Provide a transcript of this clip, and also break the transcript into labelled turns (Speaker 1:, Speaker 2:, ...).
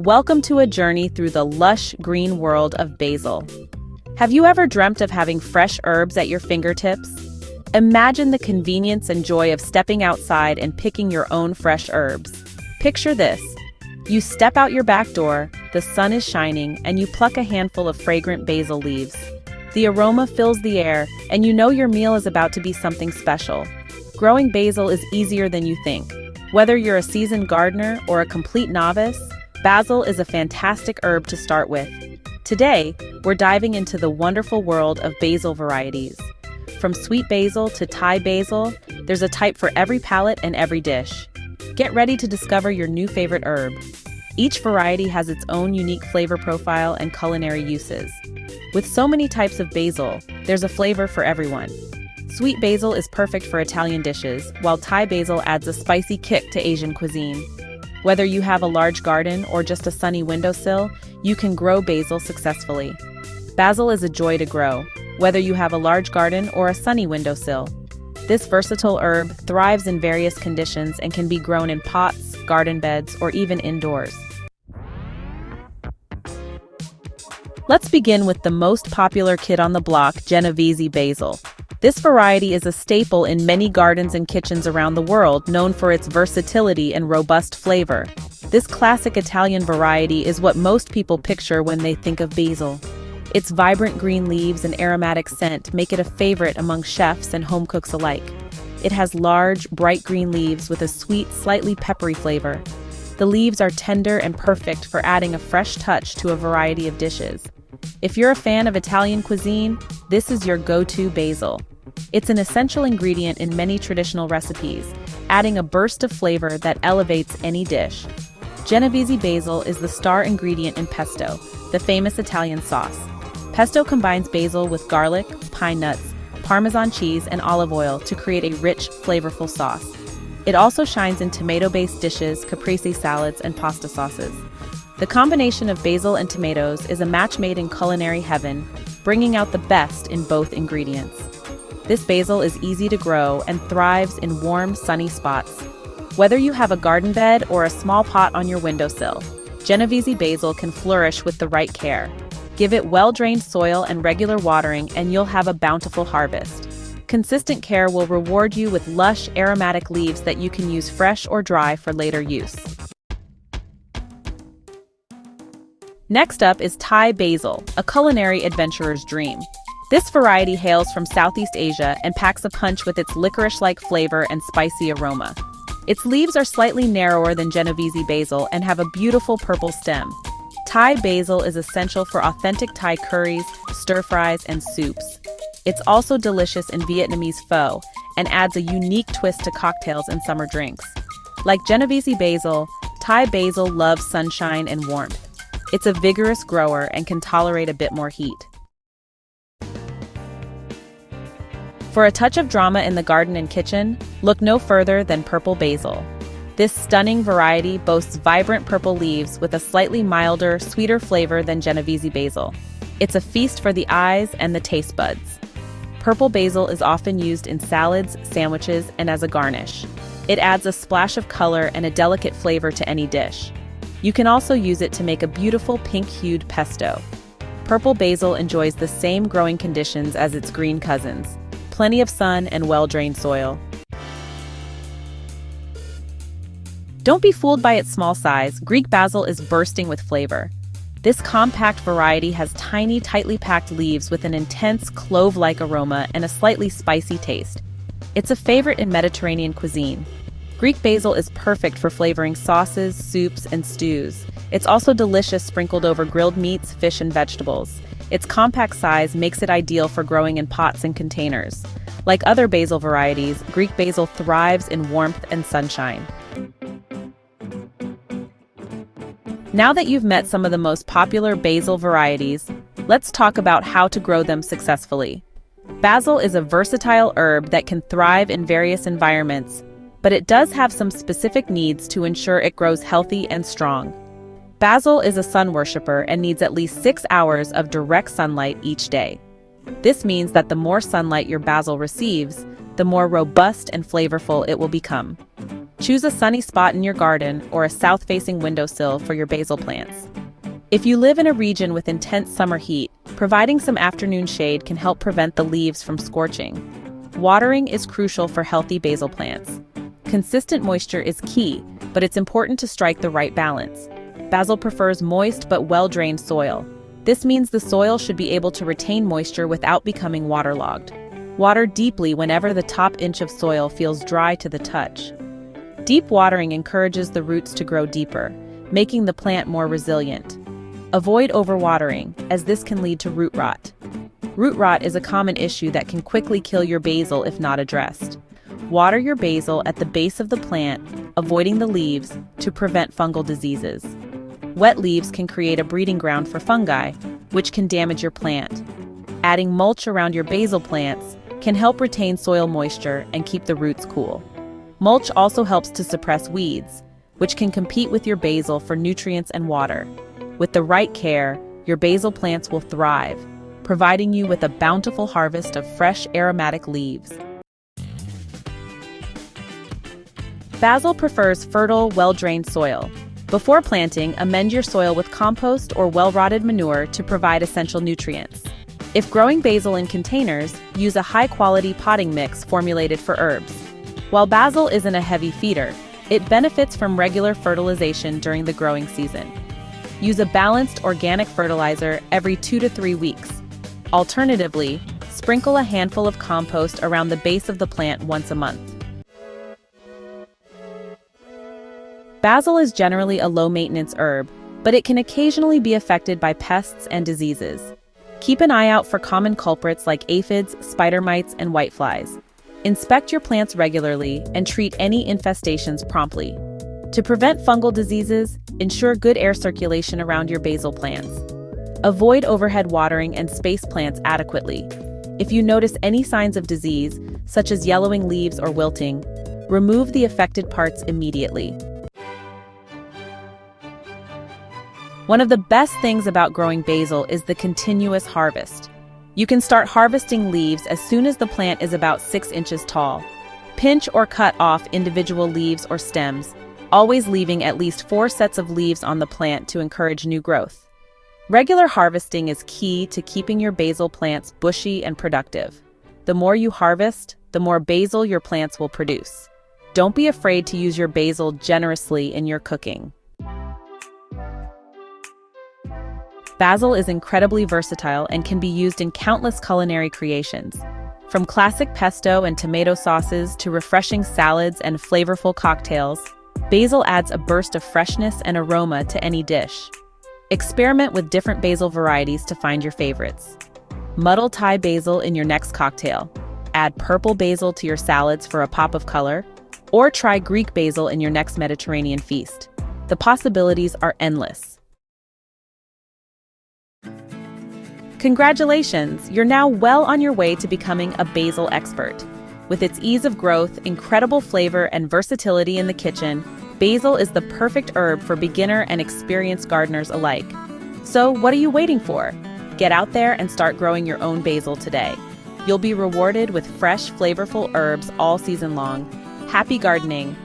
Speaker 1: Welcome to a journey through the lush green world of basil. Have you ever dreamt of having fresh herbs at your fingertips? Imagine the convenience and joy of stepping outside and picking your own fresh herbs. Picture this. You step out your back door, the sun is shining, and you pluck a handful of fragrant basil leaves. The aroma fills the air, and you know your meal is about to be something special. Growing basil is easier than you think. Whether you're a seasoned gardener or a complete novice, basil is a fantastic herb to start with. Today, we're diving into the wonderful world of basil varieties. From sweet basil to Thai basil, there's a type for every palate and every dish. Get ready to discover your new favorite herb. Each variety has its own unique flavor profile and culinary uses. With so many types of basil, there's a flavor for everyone. Sweet basil is perfect for Italian dishes, while Thai basil adds a spicy kick to Asian cuisine. Whether you have a large garden or just a sunny windowsill, you can grow basil successfully. Basil is a joy to grow, whether you have a large garden or a sunny windowsill. This versatile herb thrives in various conditions and can be grown in pots, garden beds, or even indoors. Let's begin with the most popular kid on the block, Genovese basil. This variety is a staple in many gardens and kitchens around the world, known for its versatility and robust flavor. This classic Italian variety is what most people picture when they think of basil. Its vibrant green leaves and aromatic scent make it a favorite among chefs and home cooks alike. It has large, bright green leaves with a sweet, slightly peppery flavor. The leaves are tender and perfect for adding a fresh touch to a variety of dishes. If you're a fan of Italian cuisine, this is your go-to basil. It's an essential ingredient in many traditional recipes, adding a burst of flavor that elevates any dish. Genovese basil is the star ingredient in pesto, the famous Italian sauce. Pesto combines basil with garlic, pine nuts, Parmesan cheese, and olive oil to create a rich, flavorful sauce. It also shines in tomato-based dishes, caprese salads, and pasta sauces. The combination of basil and tomatoes is a match made in culinary heaven, bringing out the best in both ingredients. This basil is easy to grow and thrives in warm, sunny spots. Whether you have a garden bed or a small pot on your windowsill, Genovese basil can flourish with the right care. Give it well-drained soil and regular watering, and you'll have a bountiful harvest. Consistent care will reward you with lush, aromatic leaves that you can use fresh or dry for later use. Next up is Thai basil, a culinary adventurer's dream. This variety hails from Southeast Asia and packs a punch with its licorice-like flavor and spicy aroma. Its leaves are slightly narrower than Genovese basil and have a beautiful purple stem. Thai basil is essential for authentic Thai curries, stir-fries, and soups. It's also delicious in Vietnamese pho and adds a unique twist to cocktails and summer drinks. Like Genovese basil, Thai basil loves sunshine and warmth. It's a vigorous grower and can tolerate a bit more heat. For a touch of drama in the garden and kitchen, look no further than purple basil. This stunning variety boasts vibrant purple leaves with a slightly milder, sweeter flavor than Genovese basil. It's a feast for the eyes and the taste buds. Purple basil is often used in salads, sandwiches, and as a garnish. It adds a splash of color and a delicate flavor to any dish. You can also use it to make a beautiful pink-hued pesto. Purple basil enjoys the same growing conditions as its green cousins. Plenty of sun and well-drained soil. Don't be fooled by its small size. Greek basil is bursting with flavor. This compact variety has tiny, tightly packed leaves with an intense, clove-like aroma and a slightly spicy taste. It's a favorite in Mediterranean cuisine. Greek basil is perfect for flavoring sauces, soups, and stews. It's also delicious sprinkled over grilled meats, fish, and vegetables. Its compact size makes it ideal for growing in pots and containers. Like other basil varieties, Greek basil thrives in warmth and sunshine. Now that you've met some of the most popular basil varieties, let's talk about how to grow them successfully. Basil is a versatile herb that can thrive in various environments, but it does have some specific needs to ensure it grows healthy and strong. Basil is a sun worshiper and needs at least 6 hours of direct sunlight each day. This means that the more sunlight your basil receives, the more robust and flavorful it will become. Choose a sunny spot in your garden or a south-facing windowsill for your basil plants. If you live in a region with intense summer heat, providing some afternoon shade can help prevent the leaves from scorching. Watering is crucial for healthy basil plants. Consistent moisture is key, but it's important to strike the right balance. Basil prefers moist but well-drained soil. This means the soil should be able to retain moisture without becoming waterlogged. Water deeply whenever the top inch of soil feels dry to the touch. Deep watering encourages the roots to grow deeper, making the plant more resilient. Avoid overwatering, as this can lead to root rot. Root rot is a common issue that can quickly kill your basil if not addressed. Water your basil at the base of the plant, avoiding the leaves, to prevent fungal diseases. Wet leaves can create a breeding ground for fungi, which can damage your plant. Adding mulch around your basil plants can help retain soil moisture and keep the roots cool. Mulch also helps to suppress weeds, which can compete with your basil for nutrients and water. With the right care, your basil plants will thrive, providing you with a bountiful harvest of fresh aromatic leaves. Basil prefers fertile, well-drained soil. Before planting, amend your soil with compost or well-rotted manure to provide essential nutrients. If growing basil in containers, use a high-quality potting mix formulated for herbs. While basil isn't a heavy feeder, it benefits from regular fertilization during the growing season. Use a balanced organic fertilizer every 2 to 3 weeks. Alternatively, sprinkle a handful of compost around the base of the plant once a month. Basil is generally a low-maintenance herb, but it can occasionally be affected by pests and diseases. Keep an eye out for common culprits like aphids, spider mites, and whiteflies. Inspect your plants regularly and treat any infestations promptly. To prevent fungal diseases, ensure good air circulation around your basil plants. Avoid overhead watering and space plants adequately. If you notice any signs of disease, such as yellowing leaves or wilting, remove the affected parts immediately. One of the best things about growing basil is the continuous harvest. You can start harvesting leaves as soon as the plant is about 6 inches tall. Pinch or cut off individual leaves or stems, always leaving at least 4 sets of leaves on the plant to encourage new growth. Regular harvesting is key to keeping your basil plants bushy and productive. The more you harvest, the more basil your plants will produce. Don't be afraid to use your basil generously in your cooking. Basil is incredibly versatile and can be used in countless culinary creations. From classic pesto and tomato sauces to refreshing salads and flavorful cocktails, basil adds a burst of freshness and aroma to any dish. Experiment with different basil varieties to find your favorites. Muddle Thai basil in your next cocktail. Add purple basil to your salads for a pop of color. Or try Greek basil in your next Mediterranean feast. The possibilities are endless. Congratulations! You're now well on your way to becoming a basil expert. With its ease of growth, incredible flavor, and versatility in the kitchen, basil is the perfect herb for beginner and experienced gardeners alike. So, what are you waiting for? Get out there and start growing your own basil today. You'll be rewarded with fresh, flavorful herbs all season long. Happy gardening!